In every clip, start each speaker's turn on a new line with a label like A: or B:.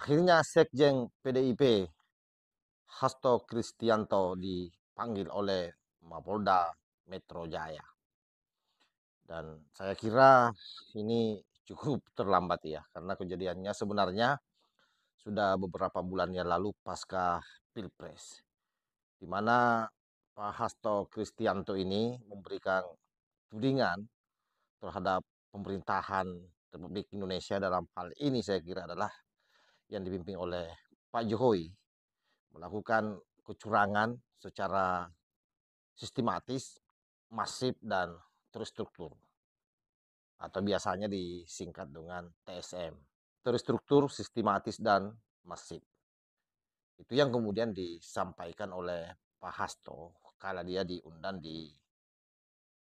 A: Akhirnya Sekjen PDIP Hasto Kristianto dipanggil oleh Mapolda Metro Jaya. Dan saya kira ini cukup terlambat ya, karena kejadiannya sebenarnya sudah beberapa bulan yang lalu pasca Pilpres, di mana Pak Hasto Kristianto ini memberikan tudingan terhadap pemerintahan Republik Indonesia. Dalam hal ini saya kira adalah yang dipimpin oleh Pak Jokowi, melakukan kecurangan secara sistematis, masif, dan terstruktur, atau biasanya disingkat dengan TSM. Terstruktur, sistematis, dan masif. Itu yang kemudian disampaikan oleh Pak Hasto kala dia diundang di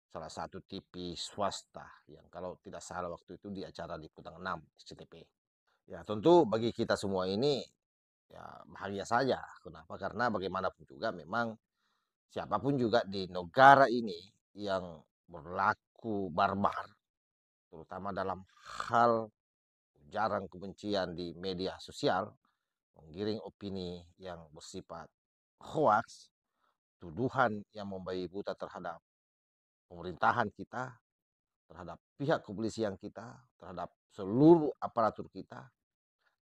A: salah satu TV swasta yang kalau tidak salah waktu itu di acara Liputan 6 SCTV. Ya tentu bagi kita semua ini ya bahagia saja. Kenapa? Karena bagaimanapun juga memang siapapun juga di negara ini yang berlaku barbar, terutama dalam hal ujaran kebencian di media sosial, menggiring opini yang bersifat hoax, tuduhan yang membabi buta terhadap pemerintahan kita, terhadap pihak kepolisian kita, terhadap seluruh aparatur kita,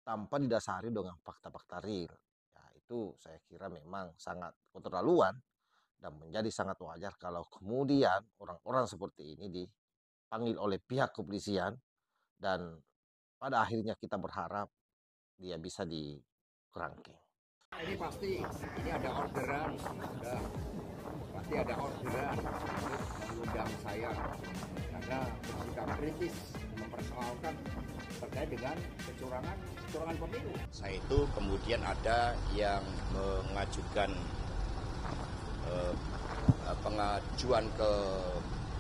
A: tanpa didasari dengan fakta-fakta real. Ya, itu saya kira memang sangat keterlaluan dan menjadi sangat wajar kalau kemudian orang-orang seperti ini dipanggil oleh pihak kepolisian dan pada akhirnya kita berharap dia bisa dikerangkeng.
B: Ini pasti ini ada orderan, sudah pasti ada orderan untuk mengundang saya karena bersikap kritis mempersoalkan terkait dengan kecurangan pemilu.
C: Saya itu kemudian ada yang mengajukan pengajuan ke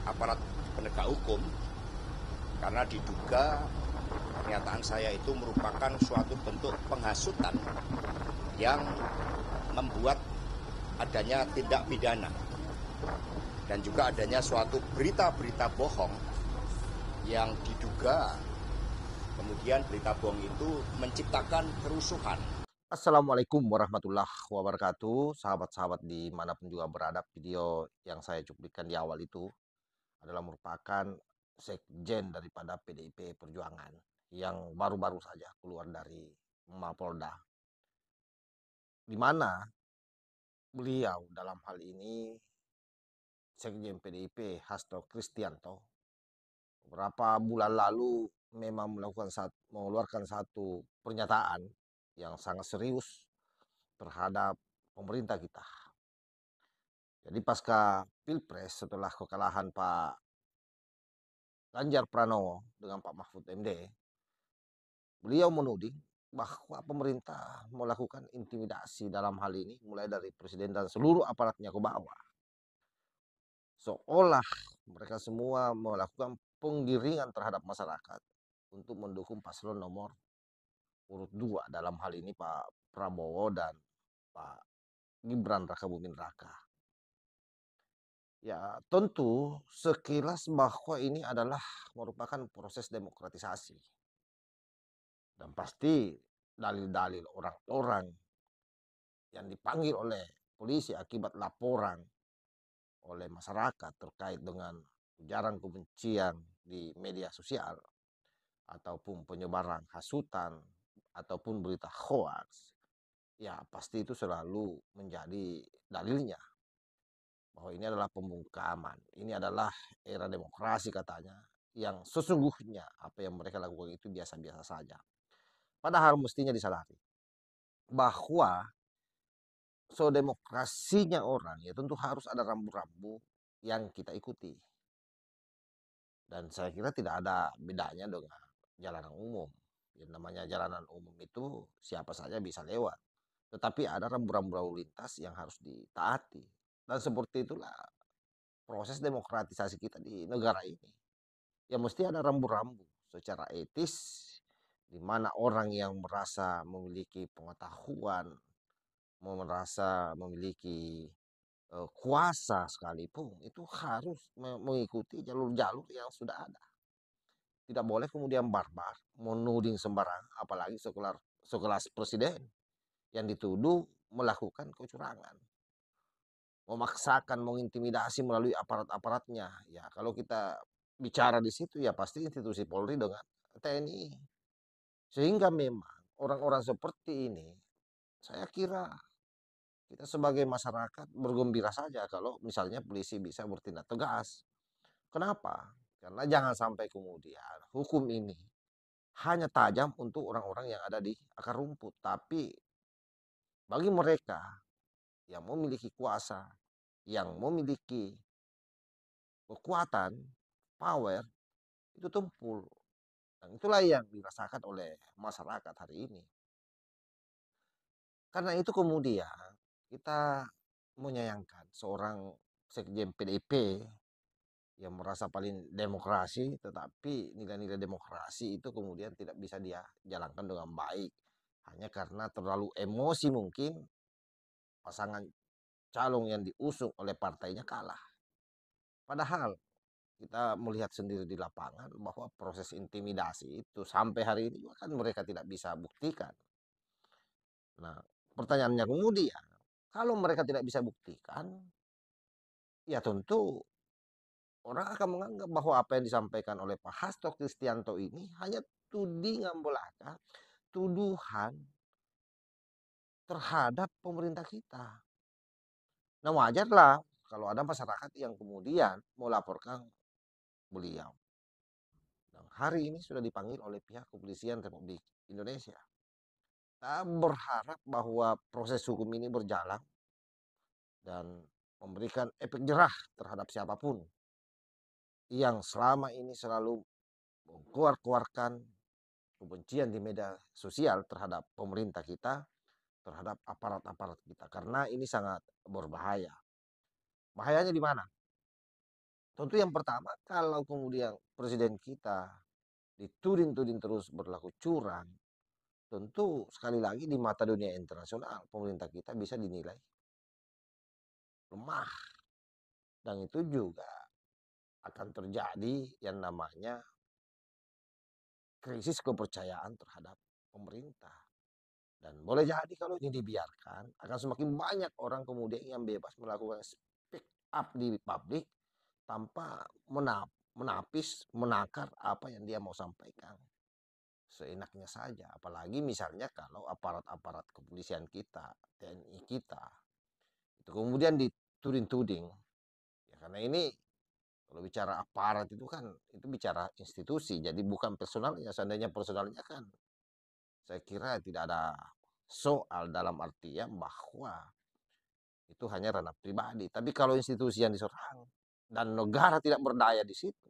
C: aparat penegak hukum karena diduga pernyataan saya itu merupakan suatu bentuk penghasutan yang membuat adanya tindak pidana dan juga adanya suatu berita-berita bohong yang diduga kemudian berita bohong itu menciptakan kerusuhan.
A: Assalamualaikum warahmatullahi wabarakatuh. Sahabat-sahabat dimanapun juga berada, video yang saya cuplikan di awal itu adalah merupakan sekjen daripada PDIP Perjuangan yang baru-baru saja keluar dari Mapolda, di mana beliau dalam hal ini sekjen PDIP Hasto Kristianto beberapa bulan lalu memang mengeluarkan satu pernyataan yang sangat serius terhadap pemerintah kita. Jadi pasca Pilpres setelah kekalahan Pak Ganjar Pranowo dengan Pak Mahfud MD, beliau menuding bahwa pemerintah melakukan intimidasi dalam hal ini mulai dari presiden dan seluruh aparatnya ke bawah. Seolah mereka semua melakukan penggiringan terhadap masyarakat untuk mendukung paslon nomor urut 2, dalam hal ini Pak Prabowo dan Pak Gibran Raka Buming Raka. Ya tentu sekilas bahwa ini adalah merupakan proses demokratisasi. Dan pasti dalil-dalil orang-orang yang dipanggil oleh polisi akibat laporan oleh masyarakat terkait dengan ujaran kebencian di media sosial ataupun penyebaran hasutan ataupun berita hoax, ya pasti itu selalu menjadi dalilnya bahwa ini adalah pembungkaman, ini adalah era demokrasi katanya, yang sesungguhnya apa yang mereka lakukan itu biasa-biasa saja. Padahal mestinya disadari bahwa so demokrasinya orang ya tentu harus ada rambu-rambu yang kita ikuti. Dan saya kira tidak ada bedanya dengan jalanan umum. Yang namanya jalanan umum itu siapa saja bisa lewat. Tetapi ada rambu-rambu lalu lintas yang harus ditaati. Dan seperti itulah proses demokratisasi kita di negara ini. Ya mesti ada rambu-rambu secara etis, di mana orang yang merasa memiliki pengetahuan, merasa memiliki kuasa sekalipun, itu harus mengikuti jalur-jalur yang sudah ada. Tidak boleh kemudian barbar, menuding sembarang, apalagi sekelas presiden yang dituduh melakukan kecurangan, memaksakan, mengintimidasi melalui aparat-aparatnya. Ya, kalau kita bicara di situ ya pasti institusi Polri dengan TNI. Sehingga memang orang-orang seperti ini, saya kira kita sebagai masyarakat bergembira saja kalau misalnya polisi bisa bertindak tegas. Kenapa? Karena jangan sampai kemudian hukum ini hanya tajam untuk orang-orang yang ada di akar rumput, tapi bagi mereka yang memiliki kuasa, yang memiliki kekuatan, power, itu tumpul. Dan itulah yang dirasakan oleh masyarakat hari ini. Karena itu kemudian kita menyayangkan seorang sekjen PDIP yang merasa paling demokrasi, tetapi nilai-nilai demokrasi itu kemudian tidak bisa dia jalankan dengan baik. Hanya karena terlalu emosi mungkin pasangan calon yang diusung oleh partainya kalah. Padahal kita melihat sendiri di lapangan bahwa proses intimidasi itu sampai hari ini juga kan mereka tidak bisa buktikan. Nah, pertanyaannya kemudian, kalau mereka tidak bisa buktikan, ya tentu orang akan menganggap bahwa apa yang disampaikan oleh Pak Hasto Kristianto ini hanya tudingan belaka, tuduhan terhadap pemerintah kita. Nah, wajarlah kalau ada masyarakat yang kemudian melaporkan beliau. Dan hari ini sudah dipanggil oleh pihak kepolisian Republik Indonesia. Kita berharap bahwa proses hukum ini berjalan dan memberikan efek jerah terhadap siapapun yang selama ini selalu mengeluarkan kebencian di media sosial terhadap pemerintah kita, terhadap aparat-aparat kita. Karena ini sangat berbahaya. Bahayanya di mana? Tentu yang pertama, kalau kemudian presiden kita dituding-tuding terus berlaku curang, tentu sekali lagi di mata dunia internasional pemerintah kita bisa dinilai lemah. Dan itu juga akan terjadi yang namanya krisis kepercayaan terhadap pemerintah. Dan boleh jadi kalau ini dibiarkan, akan semakin banyak orang kemudian yang bebas melakukan speak up di publik tanpa menapis, menakar apa yang dia mau sampaikan. Seenaknya saja. Apalagi misalnya kalau aparat-aparat kepolisian kita, TNI kita, itu kemudian dituding-tuding. Ya, karena ini kalau bicara aparat itu kan, itu bicara institusi, jadi bukan personalnya. Seandainya personalnya kan, saya kira tidak ada soal dalam artian bahwa itu hanya ranah pribadi. Tapi kalau institusi yang diserang dan negara tidak berdaya di situ,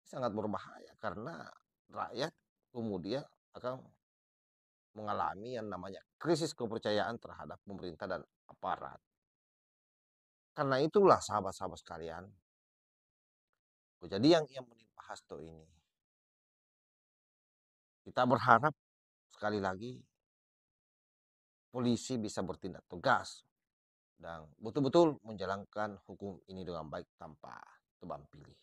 A: sangat berbahaya karena rakyat kemudian akan mengalami yang namanya krisis kepercayaan terhadap pemerintah dan aparat. Karena itulah sahabat-sahabat sekalian, kejadian yang menimpa Hasto ini, kita berharap sekali lagi polisi bisa bertindak tegas dan betul-betul menjalankan hukum ini dengan baik tanpa tebang pilih.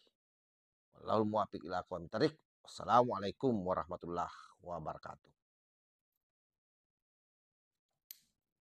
A: Lalu muafiq ila aqwamit thoriq. Wassalamualaikum warahmatullahi wabarakatuh.